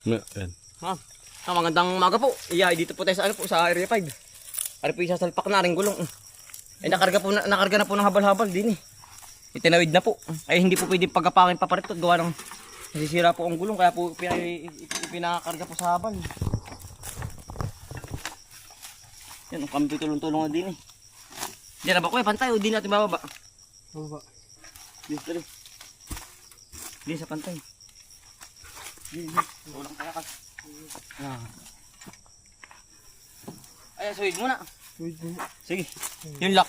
Yan. Ha? Magandang umaga po. Iya, dito po tayo sa ano po sa Area 5. Ari po isasalpak na ring gulong. Nakarga na po ng habal-habal din eh. Itinawid na po. Ay hindi po pwedeng pagkapakin pa parito gawa ng nasisira po ang gulong kaya po pinakarga po sa habal. Yan, ang kami tulong-tulong na din eh. Diyan na ba kuya, pantay o di natin bababa? Baba. Dito rin. Di sa pantay. Di. Ulang kaya ka. Ay, suwid muna. Suwid muna. Sige, yung lock.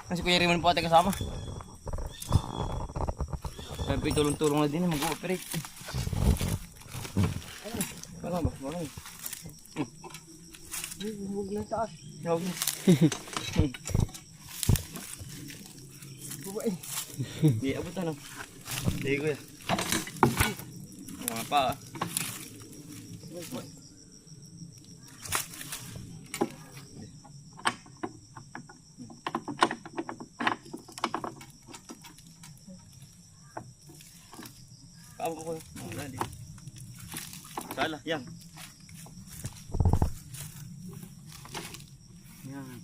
Kasi Kuya Raymond po ate kasama. Kaya tulong-tulong na din mag-ooperate. Wala ba? Wala ba? Huwag na taas. Huwag na. Bubae. Hindi, abot na no. Sige Kuya. Mga pa. Kamu ko. Salah, yan. Yan.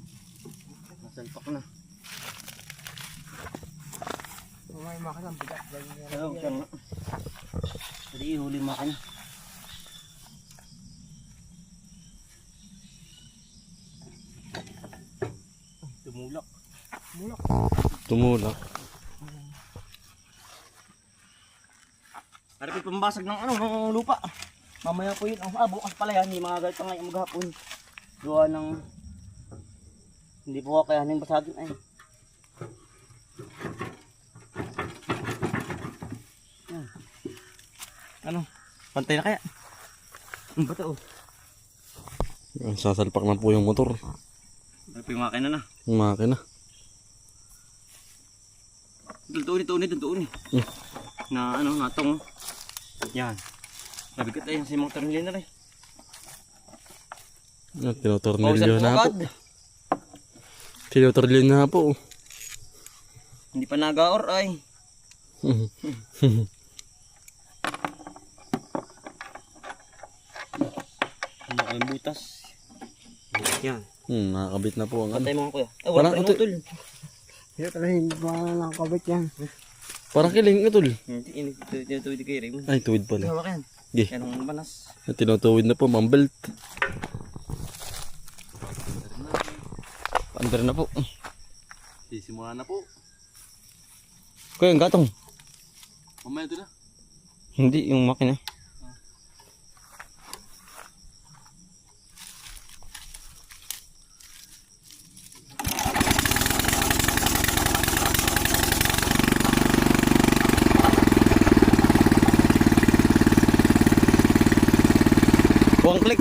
Nasalpak na. May makina ang bigat. Oo, tama. Jadi ihuli makina. Tumulak. Tumulak. Harapin pambasag ng ng lupa. Mamaya po yun. Bukas pala yan. Hindi mga galit pa ngayon maghapon. Gawa ng hindi po kakayanin basagin ay. Ano? Pantay na kaya? Ang bata oh. Sasalpak na po yung motor. Harapin yung makina na. Yung makina. Tuuni. Na natong. Yan. Nabigat ay si mga tornilyo na rin. Tinotornilyo na po. Tinotornilyo na po. Hindi pa nagaor ay. Ang butas. Yan. Nakakabit na po ang ano. Pantay mo kuya. Wala pa utol. Hindi talaga hindi pa nakakabit yan. Parang kiling utol. Hindi tinutuwid kay Raymond. Ay, tuwid pala. Hawak yan. Gi. Yan ang banas. Tinutuwid na po, mambelt. Under na po. Sisimula na po. Kuya, yung gatong. Mamaya ito na. Hindi, yung makina.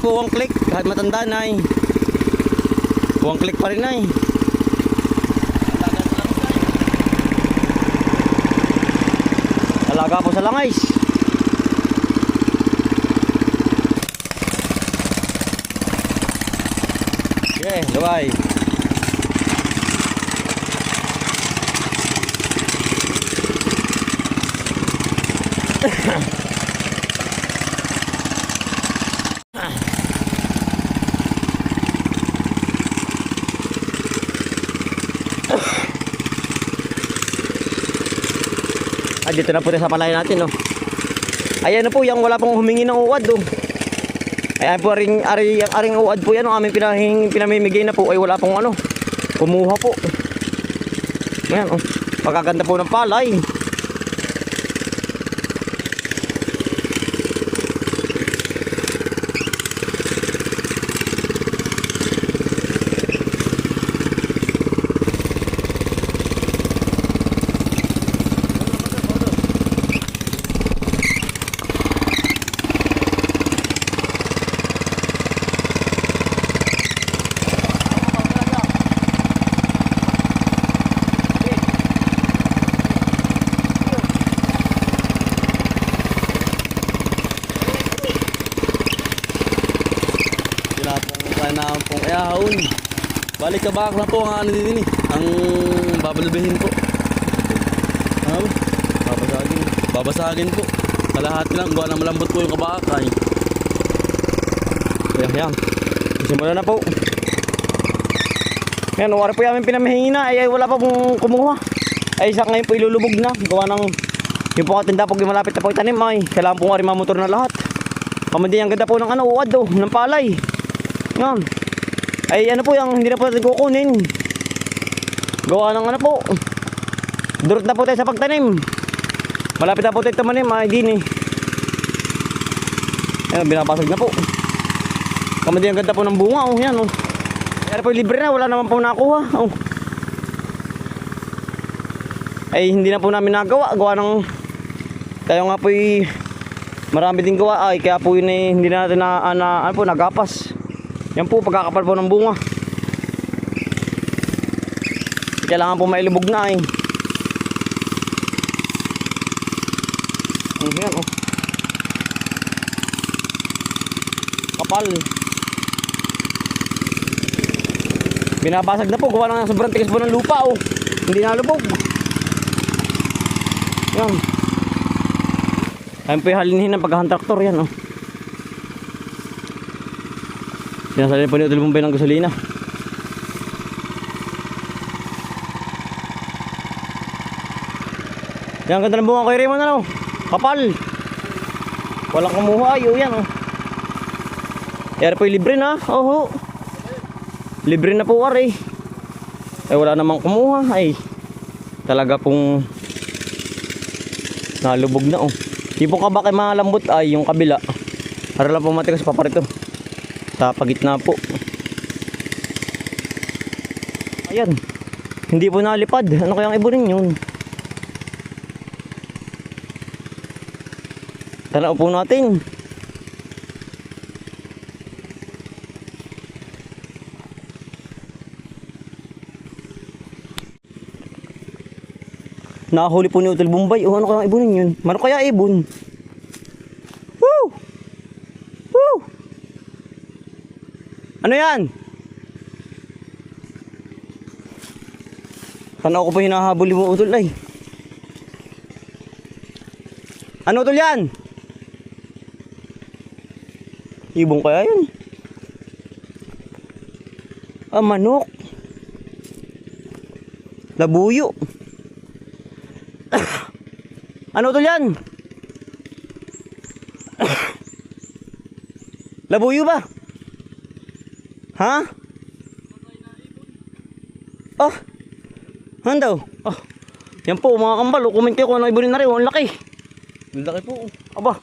One click. Kahit matanda na eh. One click pa rin na eh. Alaga po sa langais. Okay, luway. Dito na po sa palay natin, no. Ayan na po, yung wala pong humingi ng uwad, oh. Ayan po, aring uwad po yan, ang aming pinamimigay na po, ay wala pong kumuha po. Ayan, oh. Pagkaganda po ng palay. Ayaon. Balik ka bak na po ang ano din eh. Ang babalubihin po. Babasagin po. Kalahati lang, gawa na malambot po yung kabakay. Ayan. Simula na po. Yan, wari po yamin pinamahingi na. Ay wala pa pong kumuha. Ay isa ngayon po ilulubog na. Gawa ng yung po katinda pag malapit na po itanim ay kailangan pong wari mamotor na lahat. Kamandi ang ganda po ng ano, uwad do, ng palay. Yan. Ay ano po yung hindi na po natin kukunin. Gawa ng ano po. Durot na po tayo sa pagtanim. Malapit na po tayo tamanim ay din eh. Ayan, binabasag na po. Kamandi ang ganda po ng bunga oh, yan oh. Kaya po libre na, wala naman po nakuha. Oh. Ay hindi na po namin nagawa. Gawa ng tayo nga po marami din gawa. Ay kaya po yun eh, hindi na natin ano po, nagapas. Yan po, pagkakapal po ng bunga. Kailangan po mailubog na eh. Yan oh. Kapal. Binabasag na po, gawa ng sobrang tigas po ng lupa oh. Hindi nalubog. Yan. Ayun po yung halinhin ng pagkahantraktor yan oh. Sinasalin po ni Utol Bombay ng gasolina. Yan, ganda ng bunga kay Raymond ano. Kapal. Walang kumuha ayo yan oh. Yan po yung libre na. Oh. Libre na po wari. Ay wala namang kumuha. Ay talaga pong nalubog na oh. Yung pong kabakay malambot ay yung kabila. Para lang po matigas pa parito. Sa pagitna po. Ayan. Hindi po nalipad. Ano kayang ibunin yun? Tanaw po natin. Nakahuli po ni Utol Bombay. Oh, ano kaya ibunin yun? Mano kaya ibon? Woo! Woo! Ano yan? Tanaw ko po hinahabol mo Utol ay. Ano Utol yan? Ibon kaya yun? Ah, manok. Labuyo. Ano Utol yan? Labuyo ba? Ha? Oh. Ano daw? Oh. Yan po mga kambal. Comment kayo kung ano ibunin na rin. Ang laki. Ang laki po. Aba.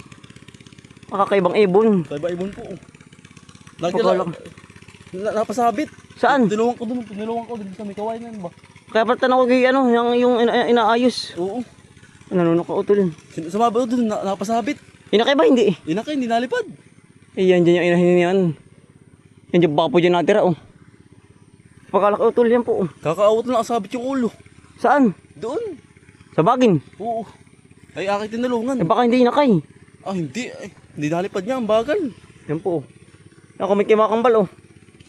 Makakaibang ibon. Kaiba ibon po. Pagkalak. Napasabit. Saan? Tinulungan ko dun sa may kawain yan ba? Kaya pala tanaw ko ano, yung inaayos. Oo. Nanunok ka Utol. Sumabot dun, napasabit. Inakay ba hindi? Inakay, hindi nalipad. Eh yan dyan yung inahin yan. Yan dyan baka po dyan natira oh. Pagkalak Utol yan po oh. Kakaawat na nakasabit yung ulo. Saan? Doon. Sa bagin? Oo. Ay, aking tinulungan. Eh baka hindi inakay. Ah, hindi. Ay, hindi nalipad niya, ang bagal. Yan po oh. Nakamit kayo mga kambal oh.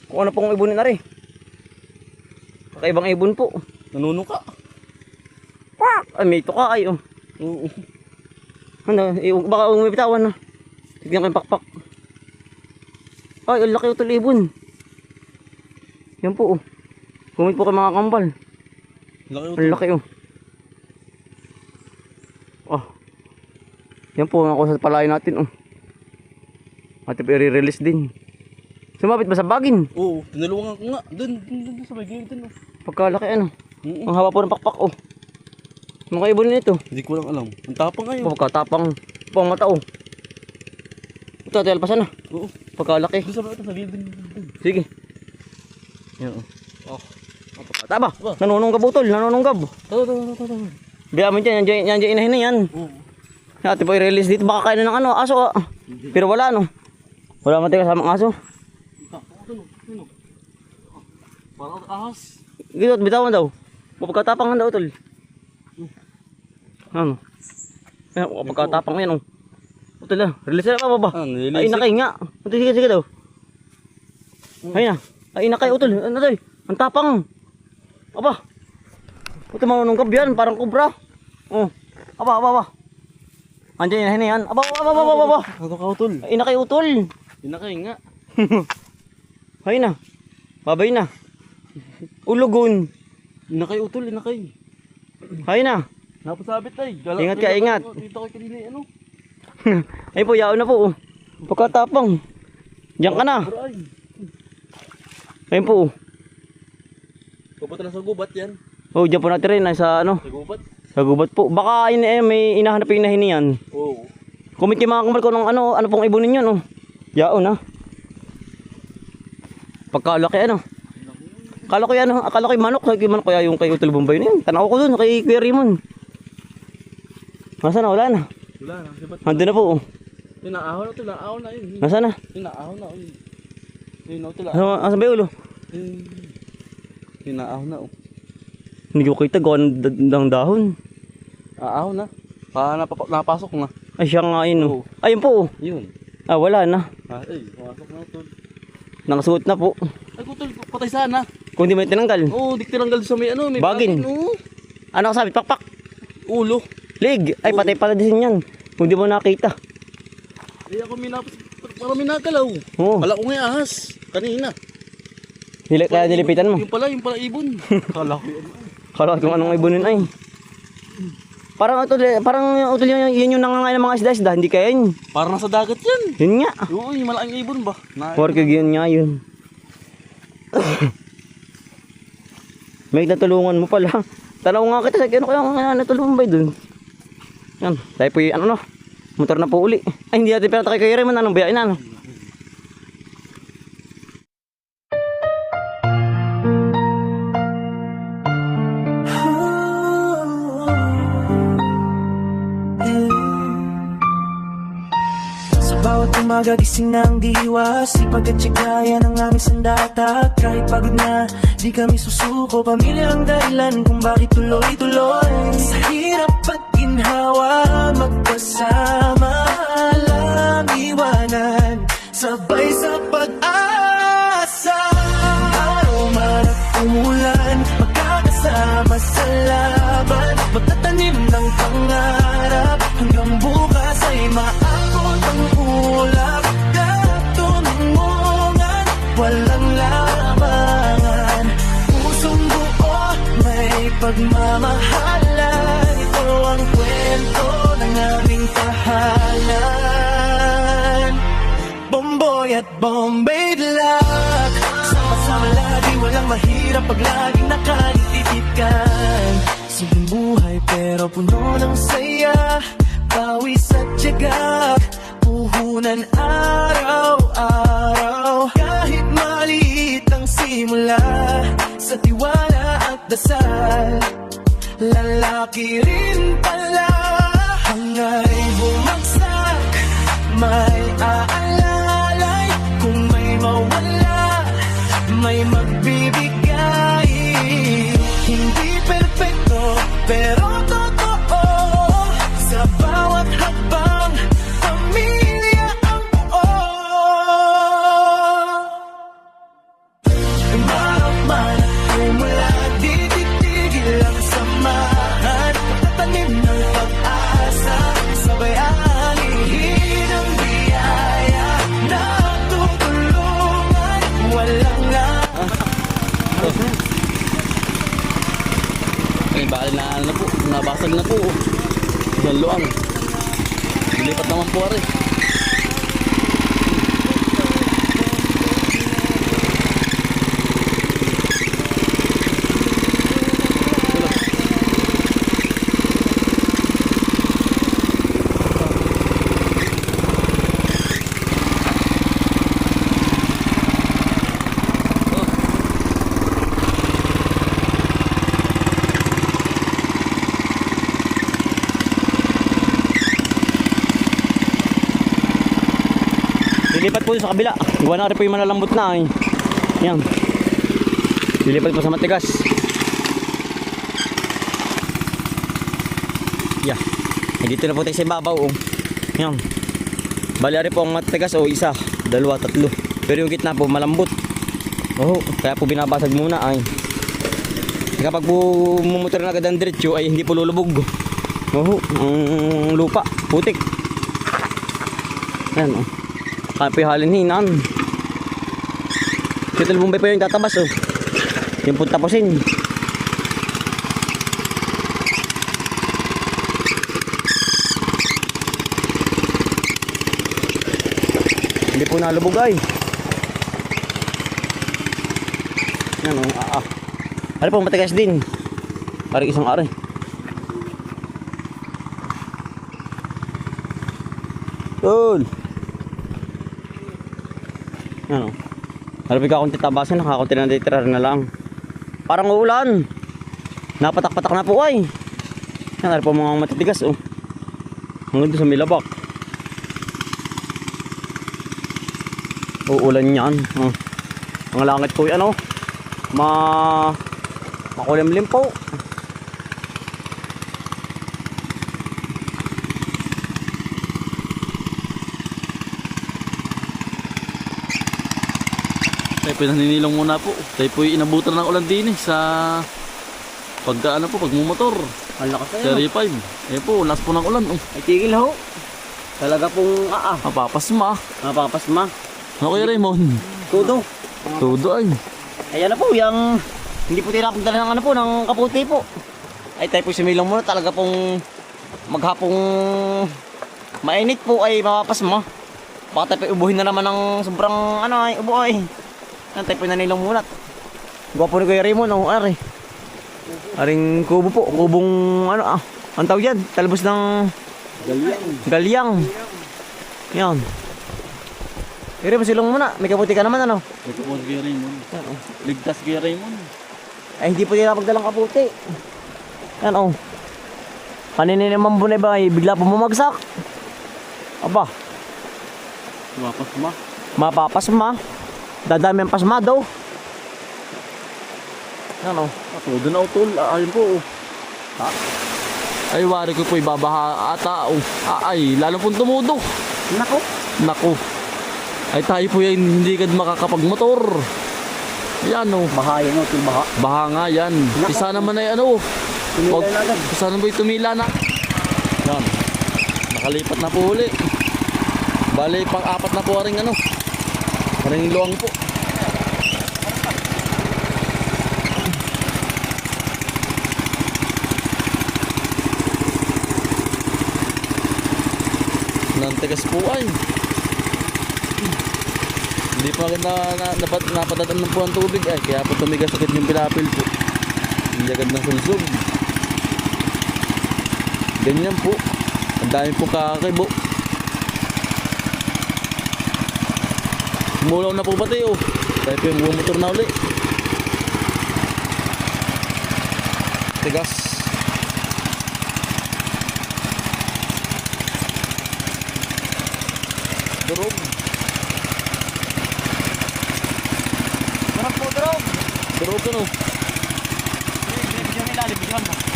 Kung ano pong ibunin na rin. Kakaibang ibon po. Nanunuka. Quack! Ay may tuka ay oh. Oo. Ano, baka umibitawan na. Tignan ko yung pakpak. Ay, ang laki Utol ibon. Yan po oh. Kumit po kayo mga kambal. Ang laki oh. Oh. Yan po ako sa palayan natin oh. At i-release din. Sumabit ba sa bagin? Oo, tinulungan ko nga. Doon sa may gilid dun oh. Pagkalaki ano. Ang haba po ng pakpak oh. Mga ibon nito. Hindi ko lang alam. Ang tapang ngayon. Pagkatapang pang mata oh. Ito, alpasan na. Oo. Pagkalaki. Doon sa gilid dun. Sige. Yan oh. Taba, nanununggab Utol, nanununggab. Tama. Biya mo dyan, yan dyan inahin na yan. Oo. Ate po i-release dito, baka kain na ng ano, aso ah. Pero wala no. Wala man tayo kasamang aso. Parang ahas. Gito, bitawan daw. Pagkatapangan daw Utol. Ano? Pagkatapang yan oh. Utol ah, release na pa ba? Ay nakay nga. Utol, sige daw. Ay na. Ay nakay Utol, ano daw? Ang tapang. Aba. Ito manununggab yan, parang kubra. Oh. Aba. Andiyan na yan. Aba, aba, aba, aba, aba. Ako kautol. Ay, nakiutol. Inakay nga. Hay na. Babay na. Ulugon. Inakay utol, inakay. Hay na. Napasabit ay. Ingat ka, ingat. Dito kay kanina ano. Ay po, yaon na po. Pagkatapang. Diyan ka na. Bro ay. Ayun po. Pupunta na sa gubat yan. Oh, diyan po natin rin. Sa ano? Sa gubat? Sa gubat po. Baka may inahanap yung inahin niyan. Oo. Comment kayo mga kamal ko ng ano pong ibunin yun. Oh. Yaon na. Pagkalaki ano. Akala ko yung manok. Kay manok kaya yung kay Utol Bombay na yun. Tanaw ko dun kay Kuya Raymond. Nasaan na? Wala na. Wala na. Sabat. Andun na po. Oh. Tinaahaw na, tinaahaw na yun. Nasaan na? Tinaahaw na. Yun na, tila. Asan ba yung ulo? Tinaahaw na. Hindi ko kita gawa ng dahon. Aahaw na. Napasok na. Ay siya nga yun. Oh. Oo. Ayun po. Oh. Yun. Ah wala na. Ay, pumasok na utol. Nakasuot na po. Ay, utol, patay sana. Kung di may tinanggal. Oo, di tinanggal sa may ano, may Bagin. Oo. Ano kasabit? Pakpak. Ulo. Lig. Ay patay pala din yan. Kung di mo nakita. Ay, ako para minagalaw. Oo. Kala ko nga ahas. Kanina. Kaya nilipitan mo. Yung pala ibon. Kala ko yun. Kala kung anong ibunin ay. Parang utol yun yung nangangain ng mga isda-isda. Hindi kaya yun. Parang nasa dagat yan. Yun nga. Oo, yung malaking ibon ba? Porque yun nga yun. May natulungan mo pala. Tanaw nga kita sa ano kaya natulungan ba dun? Yan. Tayo po yung ano no. Motor na po uli. Ay hindi natin pinatakay kay Raymond. Anong biyain na ano? Bawat umaga gising ng diwa, sipag at tsigaya ng aming sandata. Kahit pagod na, di kami susuko. Pamilya ang dahilan kung bakit tuloy-tuloy. Sa hirap at ginhawa, magkasama lang iwanan. Sabay sa pag-asa, araw man at umulan, magkakasama sa laban. Magtatanim ng pangarap, hanggang bukas ay maabot ang ulap. Katunungan, walang labangan. Pusong buo, may pagmamahalan. Ito ang kwento ng aming tahanan. Bomboy at Bombay Black, sama-sama lagi, walang mahirap pag laging nakalitikan. Simpleng buhay pero puno ng saya, pawis at tiyaga, puhunan araw-araw. Kahit maliit ang simula, sa tiwala at dasal, lalaki rin pala. Hangay bumagsak, may aalalay. Kung may mawala, may magbibigay. Hindi perfecto, pero totoo. Sa bawat hakbang, pamilya ang buo. Maman, umula, di titigil ang samahan. Magtatanim ng pag-asa, sabayaan, ihin ang biyaya. Natutulungan, walang Ay, bakit na ano po, nabasag na po. Isang luang. Lipat naman po rin. Lilipat po sa kabila. Gawa na rin po yung malalambot na eh. Yan. Lilipat po sa matigas. Yeah. Dito na po tayo sa ibabaw. Oh. Yan. Bali rin po ang matigas. Oh, isa, dalawa, tatlo. Pero yung gitna po malambot. Oh, kaya po binabasag muna ay. Kapag po mumutor na agad ang diretso ay hindi po lulubog. Oh, ang lupa, putik. Ayan oh. Kapi halinhinan. Kitil Bombay pa yung tatabas oh. Yung po tapusin. Hindi po nalubog ay. Yan o, Ari po matigas din. Ari isang ari. Tol. Yan o. Ari po kakunti tabasan, nakakunti na ditira na lang. Parang uulan. Napatak-patak na po ay. Yan, ari po mga matitigas o. Hanggang doon sa milabak. Uulan yan. Ang langit po yan, makulimlim po. Tayo po naninilong muna po. Tayo po inabutan ng ulan din sa pagmumotor. Ang lakas na Serie 5. Eh po, last po ng ulan. Ay tigil ho. Talaga pong Mapapasma. mapapasma. Okay, Raymond. Todo. Todo ay. Ayan na po, yung hindi po tinapagdala ng ng kaputi po. Ay tayo po sumilong muna, talaga pong maghapong mainit po ay mapapasma. Baka tayo po ubuhin na naman ng sobrang ubo ay. Ayan tayo po nanilong muna. Gwapo ni Kuya Raymond, ari. Aring kubo po, kubong ang tawag yan, talbos ng galyang. Yan. Pero silong muna, may kaputi ka naman Ito po si Raymond. Ligtas kay Raymond. Ay hindi po nila pagdalang kaputi. Yan Kanina naman bunay ba ay bigla po bumagsak. Aba, Mapapasma. mapapasma. Dadami ang pasma daw. Yan Todo na utol. Ayun po. Ay, wari ko po ibabaha ata. Ay, lalo pong tumudo. Nako. Naku. Ay tayo po yan hindi ka makakapagmotor. Yan Baha yan baha. Baha nga yan. Naku. Isa naman ay Tumila na agad. Isa naman ay tumila na. Yan. Nakalipat na po uli. Bali pang-apat na po ring ring luwang po. Nantigas po ay. Hindi pa napadadaan ng po ang tubig ay. Kaya po tumigas sakit yung pilapil po. Hindi agad ng sulsog. Ganyan po. Ang dami po kakakibo. Mulaw na po ba tayo? Tayo po yung bumotor na uli. Tigas. Durog. Sarap po, Drog. Durog ka no. Bigyan nila, bigyan mo.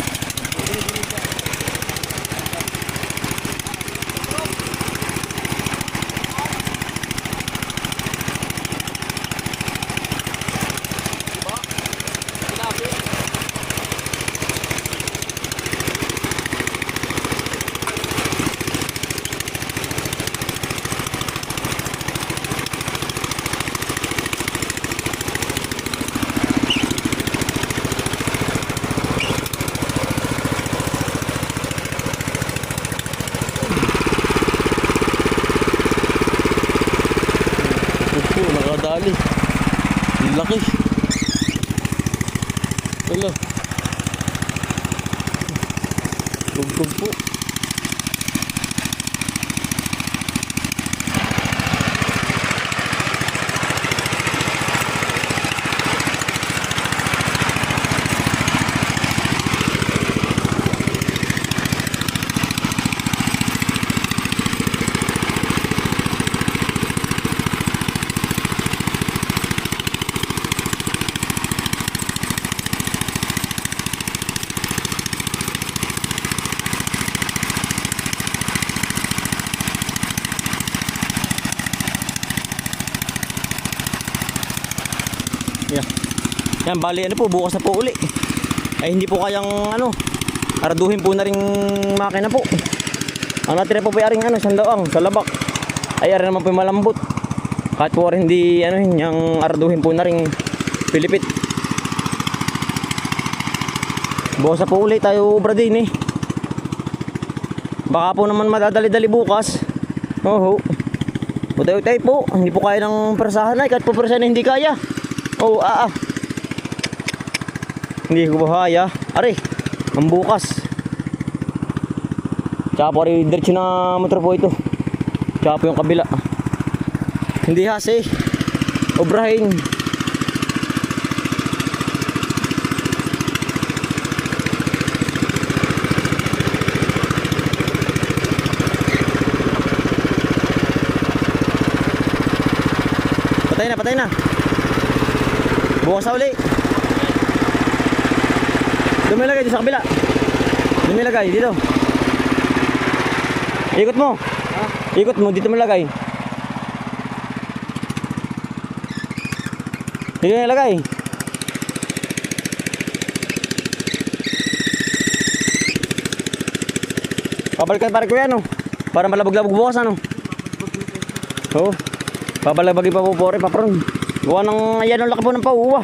Nakadali. Ang laki. Wala. Tugtog po. Yan, bali po, bukas na po uli. Ay hindi po kayang araduhin po na ring makina po. Ang natira po ay aring sandawang, sa labak. Ay, ari naman po yung malambot. Kahit po rin hindi, ano, yung arduhin po na rin Pilipit. Bukas na po ulit tayo ubra din eh. Baka po naman madadali-dali bukas. Oo. Utay-utay po. Hindi po kaya ng persahan ay. Kahit po persahan hindi kaya. Oo, Hindi ko ba kaya. Ari, ang bukas. Tsaka po rin diretso na motor po ito. Tsaka po yung kabila. Hindi hasi. Obrahin. Patay na. Bukas na uli. Dumilagay dito sa kabila. Dumilagay dito. Ikot mo. Ikot mo, dito mo lagay. Dito nilagay. Pabalikan para ko yan, para malabog-labog bukas, ano. Oo. Pabalabagi pa po pore papron. Gawa ng yan ang laki po ng pauwa.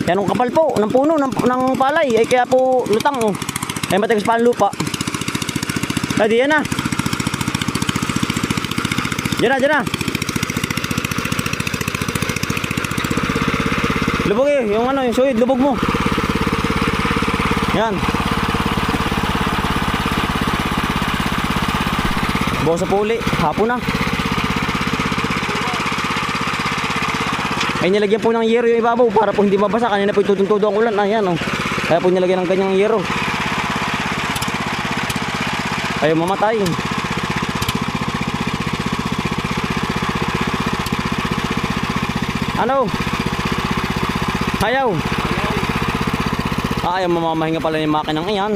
Yan ang kapal po ng puno ng palay. Ay kaya po lutang Ay matigas pa ang lupa. Ay yan na. Diyan na. Lubog yung yung suhid, lubog mo. Yan. Bukas sa puli, hapon na. Ay nilagyan po ng yero yung ibabaw para po hindi mabasa. Kanina po itutuntudo ang ulan. Ayan Kaya po nilagyan ng ganyang yero. Ayaw mamatay. Ano? Ayaw. Ayaw mamamahinga pala yung makinang iyan.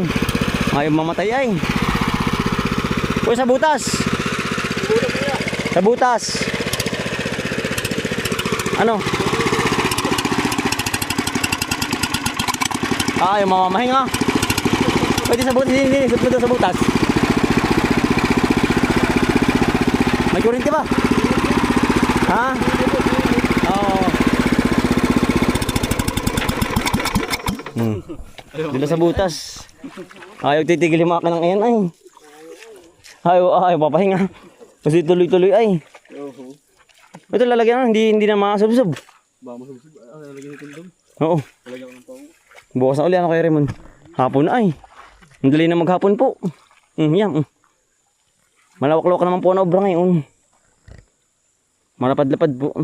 Ayaw mamatay ay. Uy, sa butas. Sa butas. Ano? Ayaw mamamahinga. Pwede sa butas. Hindi. Sa butas. May kuryente ba? Ha? Oo. Dila sa butas. Ayaw titigil yung makinang ayan ay. Ayaw papahinga. Kasi tuloy-tuloy ay. Ito lalagyan hindi na makasubsob. Ba masubsob, lalagyan ng tindom. Oo. Lalagyan ng pao. Bukas na uli kay Raymond. Hapon na ay. Ang dali na maghapon po. Yan. Malawak-lawak naman po na obra ngayon. Malapad-lapad po.